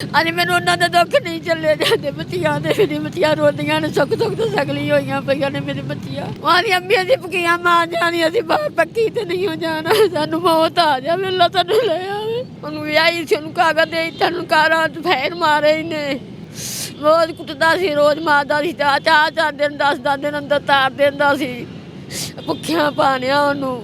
अरे मैंने उन्होंने दुख नहीं चले जाते बच्चियां दे मेरी बच्चियां रोंदियां ने सुख सुख तो सगली होइयां पईयां ने मेरी बच्चियां मारी अम्मी असी पकियां मां जानी असी बाहर पक्की ते नहीं हो जाना सानू मौत आ जावे अल्लाह सानू ले आवे ओनू विआही सी ओनू कागज दे तनु कारां फेर मारे ने रोज कुटदा सी रोज मारदा सी चार दिन 10 दिन अंदर तार देंदा सी भुखियां पानिया ओनू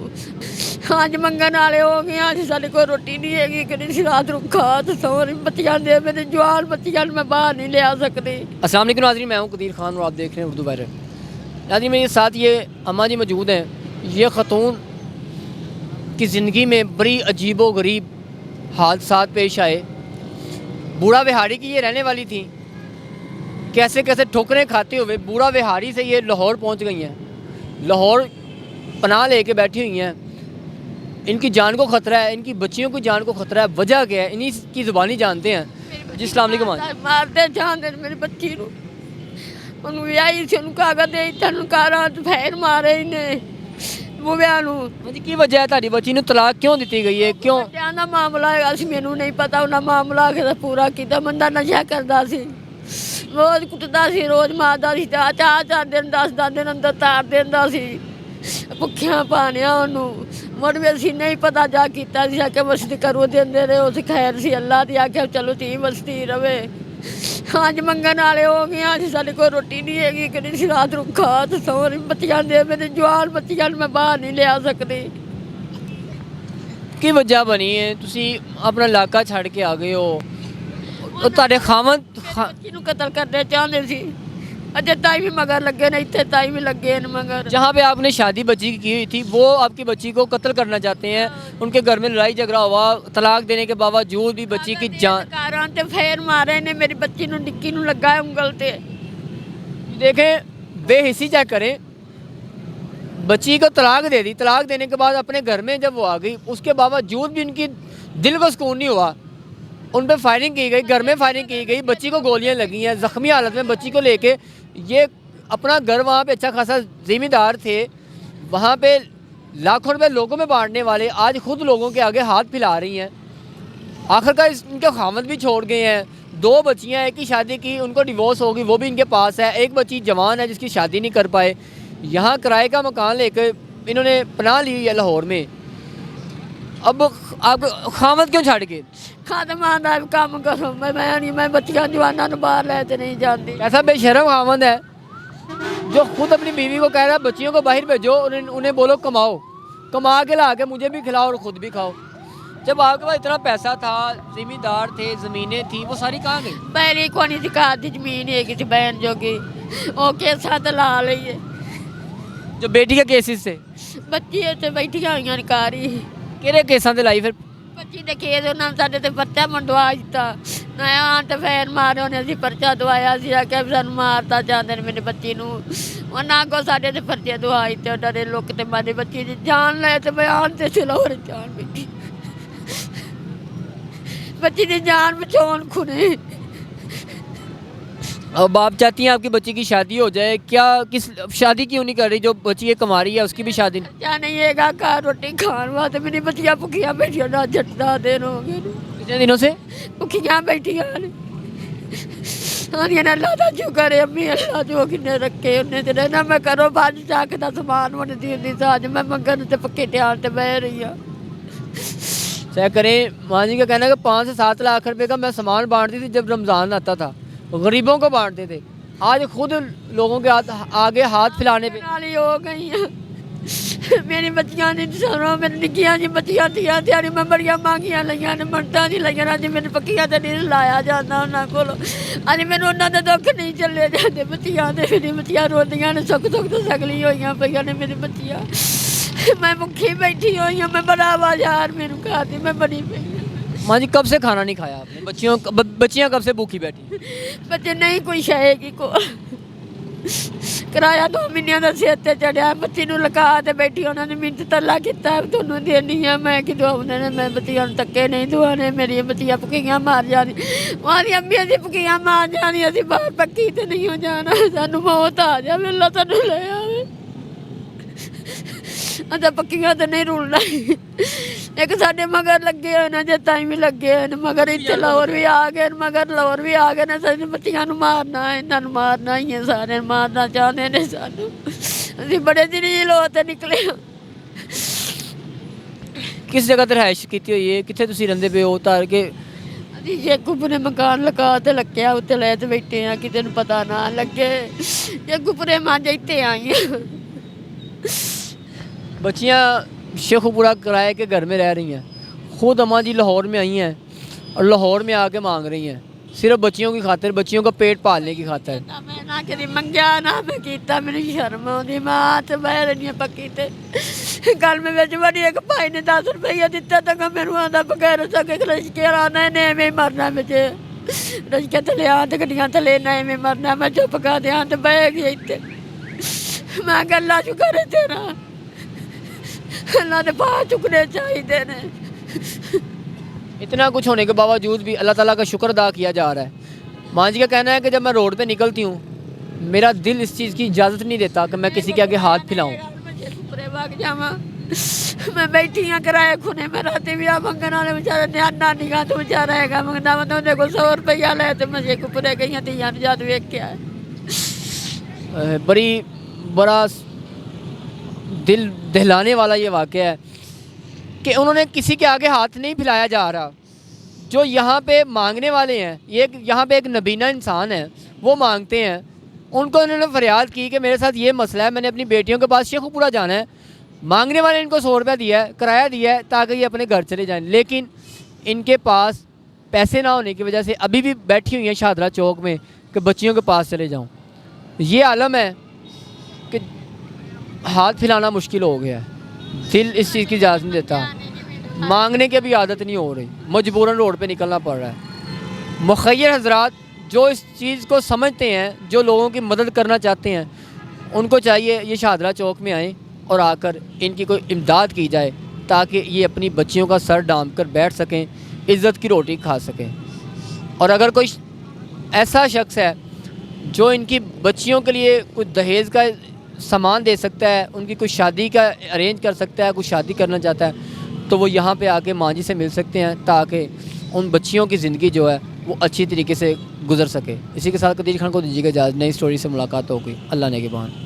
आज मंगन वाले हो गए आज साढ़े कोई रोटी नहीं हैगी कि रात रुखा तो सो बच्चियां दे मेरे जवान बच्चियां मैं बाहर नहीं ले आ सकती। अस्सलाम वालेकुम नाज़रीन, मैं हूं कदीर खान और आप देख रहे हैं उर्दू वायरल। नाज़रीन मेरे साथ ये अम्मा जी मौजूद हैं। ये ख़तून की ज़िंदगी में बड़ी अजीबो गरीब हादसात पेश आए। बूढ़ा विहाड़ी की ये रहने वाली थी, कैसे कैसे ठोकरें खाते हुए बूढ़ा विहाड़ी से ये लाहौर पहुँच गई हैं। लाहौर पनाह लेके बैठी हुई हैं। इनकी जान को ख़तरा है, इनकी बच्चियों की जान को ख़तरा है। वजह क्या है इन्हीं की ज़ुबानी जानते हैं। जी अस्सलाम वालेकुम। मारते जान दे मेरी बच्ची नू ओनू विआही सी ओनू कागज दे तनु कारां फेर मारे ने मुविया नू की वजह है ताड़ी बच्ची नू तलाक क्यों दी गई है? क्यों बच्चियां दा मामला है असी मैनू नहीं पता उन्हें मामला के पूरा किया। बंदा नशा करदा सी रोज कुटदा सी रोज मारदा सी चार दिन 10 दिन अंदर तार देंदा सी भुखियां पानिया ओनू मुड़ भी असी नहीं पता जा किया सी आके मस्ती करो देंदे रहे उस खैर सी अल्लाह दी आके चलो धी मस्ती रवे। आज मंगन वाले हो गए आज साढ़े कोई रोटी नहीं हैगी कि रात रुखा तो सो बच्चियां दे मेरे जवान बच्चियां मैं बाहर नहीं ले आ सकती। की वजह बनी है तुसी अपना इलाका छड़ के आ गए हो? ਤੁਹਾਡੇ ਖਾਵਨ बच्ची नू कत्ल करने चाहते सी अजय ताई भी मगर लगे ने इतने ताई भी लगे ने मगर जहाँ पे आपने शादी बच्ची की हुई थी वो आपकी बच्ची को कत्ल करना चाहते हैं। उनके घर में लड़ाई झगड़ा हुआ, तलाक देने के बावजूद भी बच्ची की जान कारां ते फेर मारे ने मेरी बच्ची नू डिक्की नू लगा है उंगल ते। देखें बेहिसी चेक करें, बच्ची को तलाक दे दी। तलाक देने के बाद अपने घर में जब वो आ गई उसके बावजूद भी उनकी दिल को सुकून नहीं हुआ। उन पर फायरिंग की गई, घर में फायरिंग की गई, बच्ची को गोलियां लगी हैं। ज़ख्मी हालत में बच्ची को लेके ये अपना घर वहाँ पे अच्छा खासा ज़िम्मेदार थे, वहाँ पे लाखों रुपए लोगों में बांटने वाले आज खुद लोगों के आगे हाथ फैला रही हैं। आखिरकार इनके खामद भी छोड़ गए हैं। 2 बच्चियाँ, एक ही शादी की, उनको डिवोर्स होगी वो भी इनके पास है। एक बच्ची जवान है जिसकी शादी नहीं कर पाए। यहाँ किराए का मकान लेकर इन्होंने पनाह ली हुई है लाहौर में। अब आप खामद क्यों छड़ के खादमान काम करो मैं बच्चियां जवाना बाहर लेते नहीं जाती। ऐसा बेशरम खामद है जो खुद अपनी बीवी को कह रहा है बच्चियों को बाहर भेजो, उन्हें बोलो कमाओ, कमा के ला के मुझे भी खिलाओ और ख़ुद भी खाओ। जब आपके पास इतना पैसा था, जिम्मेदार थे, ज़मीनें थी, वो सारी कहाँ गई? पहली कोनी दिखा दी जमीन है किसी बहन जोगी वो केसा तो ला ली है जो बेटी के केसिस से बच्ची इतने बैठिया हुई निकारी किहड़े केसां ते लाई? फिर बच्ची ने खेत उन्होंने साढ़े ते पर्चा मंडवा दिता नया आंट फैर मारे उन्हें अभी पर्चा दवाया सी आख्या भी सानू मारता चाहते मेरी बच्ची नू उन्होंने को साढ़े ते पर्चे दवा दिते उन्होंने लोग तो मेरी बच्ची की जान ले तो मैं आन ते चलो और जान बैठी बच्ची की जान बचाउण खुने। अब आप चाहती हैं आपकी बच्ची की शादी हो जाए, क्या किस शादी क्यों नहीं कर रही? जो बच्ची ये कमा रही है उसकी भी शादी क्या नहीं है घर रोटी खान वास्ते मेरी बच्चियां भुखियां बैठिया ना झटदा दिन हो गए कितने दिनों से भुखियां बैठिया ने अल्लाह का शुक्र है अम्मी अल्लाह जो किन्ने रखे उन्हें ते रहना मैं करो बाज चाक का समान वंडदी हुंदी साज मैं मंगन ते पक्के ध्यान ते बह रही हूँ। तय करें माँ जी का कहना है कि 5 से 7 लाख रुपए का मैं सामान बांटती थी जब रमज़ान आता था, गरीबों को बांटते थे। आज खुद लोगों के आगे हाथ फैलाने पे नाली हो गई है मेरी बच्चियां नहीं सुनो मेरी निक्कियां जी बच्चियां थियां त्यारी मैं बड़ियां मांगियां लईयां ने मनता नहीं लईयां अज मेरी पक्कियां ते नहीं लाया जाता उन्होंने को अज मैंने उन्होंने दुख नहीं चले जाते बच्चियां दे मेरी बच्चियां रोंदियां ने सुख सुख तो सगली होइयां पईयां ने मेरी बच्चियां मैं भुखी बैठी हुई हूँ मैं बड़ा बाजार मेनू खाती मैं बड़ी पई। माँ जी कब से खाना नहीं खाया आपने? बच्चियाँ कब से भूखी बैठी? बच्चे नहीं कोई शायगी को किराया 2 महीने का सिर ते चढ़िया बच्ची नू लगा ते बैठी उन्होंने मिन्नत तरला किया तुहानू देनी है मैं कि दुआने ने मैं बच्चियां धक्के नहीं दुआने मेरी बच्चियां भुखियां मार जानी मारी अम्मी असी भुखियां मार जानी असी बाहर पक्की ते नहीं हो जाना सानू मौत आ जावे अल्लाह सानू ले आवे अदा पक्कियां तो नहीं रुलना ਇੱਕ ਸਾਡੇ ਮਗਰ ਲੱਗੇ ਹੋਏ ਨੇ ਜੇ ਤਾਈਂ ਵੀ ਲੱਗੇ ਹੋਏ ਨੇ ਮਗਰ ਇੱਥੇ ਲਾਹੌਰ ਵੀ ਆ ਗਏ ਨੇ, ਮਗਰ ਲਾਹੌਰ ਵੀ ਆ ਗਏ ਨੇ। ਸਾਡੇ ਬੱਚਿਆਂ ਨੂੰ ਮਾਰਨਾ, ਇਹਨਾਂ ਨੂੰ ਮਾਰਨਾ ਹੀ ਹੈ, ਸਾਰਿਆਂ ਨੂੰ ਮਾਰਨਾ ਚਾਹੁੰਦੇ ਨੇ ਸਾਨੂੰ। ਅਸੀਂ ਬੜੇ ਜਲੀਲ ਹੋ ਤੇ ਨਿਕਲੇ ਹਾਂ। किस जगह ते रहायश की हुई है, कितने तुसी रहिंदे पे हो तार के? ਅਸੀਂ ਸ਼ੇਖੂਪੁਰੇ ਮਕਾਨ ਲਗਾ ਤੇ ਲੱਕਿਆ ਉੱਤੇ ਲੈ ਤੇ ਬੈਠੇ ਆ, ਕਿਤੇ ਨੂੰ ਪਤਾ ਨਾ ਲੱਗੇ। ਸ਼ੇਖੂਪੁਰੇ ਮਾਂ ਇੱਥੇ ਆਈ ਹਾਂ। बच्चियाँ शेखुपुरा किराए के घर में रह रही हैं, खुद अम्मा जी लाहौर में आई हैं और लाहौर में आके मांग रही हैं सिर्फ बच्चियों की खातिर, बच्चियों का पेट पालने की खातिर। ना मैं ना कभी मंगया ना मैं कीता, मेरी शर्म आउंदी। मैं हाथ बह रही पक्की ते कल में बिच बड़ी एक भाई ने 10 रुपया दिता तो मैनू आंदा बगैर सके रशके आना ने एवें मरना बिच रशके थले आ ते गड्डियां थले ना एवें मरना। मैं चुप कर दिया ते बह गई इत्थे। मैं गल्ला शुकर है तेरा, अल्लाह ने बाहर चुकने चाहिए ने। इतना कुछ होने के बावजूद भी अल्लाह ताला का शुक्र अदा किया जा रहा है। माँ जी का कहना है कि जब मैं रोड पे निकलती हूँ मेरा दिल इस चीज़ की इजाज़त नहीं देता कि मैं किसी के आगे हाथ फैलाऊँ। मैं बैठी हाँ किराए खुने में रात भी आ मंगन वाले बेचारा न्याना निगाह तो बेचारा है मंगना मैं तो को 100 रुपया ले तो मैं शेखुपुरे गई धियां जात वेख के आए। बड़ा दिल दहलाने वाला ये वाक़या है कि उन्होंने किसी के आगे हाथ नहीं फैलाया जा रहा। जो यहाँ पे मांगने वाले हैं, ये यहाँ पे एक नबीना इंसान है, वो मांगते हैं। उनको उन्होंने फरियाद की कि मेरे साथ ये मसला है, मैंने अपनी बेटियों के पास शेखुपुरा जाना है। मांगने वाले इनको 100 रुपया दिया है, किराया दिया है ताकि ये अपने घर चले जाएं, लेकिन इनके पास पैसे ना होने की वजह से अभी भी बैठी हुई हैं शाहदरा चौक में कि बच्चियों के पास चले जाऊँ। ये आलम है कि हाथ फैलाना मुश्किल हो गया है, दिल इस चीज़ की इजाज़त नहीं देता, मांगने की भी आदत नहीं हो रही, मजबूरन रोड पे निकलना पड़ रहा है। मुखय्यर हजरात जो इस चीज़ को समझते हैं, जो लोगों की मदद करना चाहते हैं, उनको चाहिए ये शाहदरा चौक में आएँ और आकर इनकी कोई इमदाद की जाए ताकि ये अपनी बच्चियों का सर डांप कर बैठ सकें, इज़्ज़त की रोटी खा सकें। और अगर कोई ऐसा शख्स है जो इनकी बच्चियों के लिए कुछ दहेज का सामान दे सकता है, उनकी कुछ शादी का अरेंज कर सकता है, कुछ शादी करना चाहता है, तो वो यहाँ पे आके माँ जी से मिल सकते हैं ताकि उन बच्चियों की ज़िंदगी जो है वो अच्छी तरीके से गुजर सके। इसी के साथ कदीर खान को दीजिएगा इजाज़त। नई स्टोरी से मुलाकात होगी। अल्लाह ने के बान।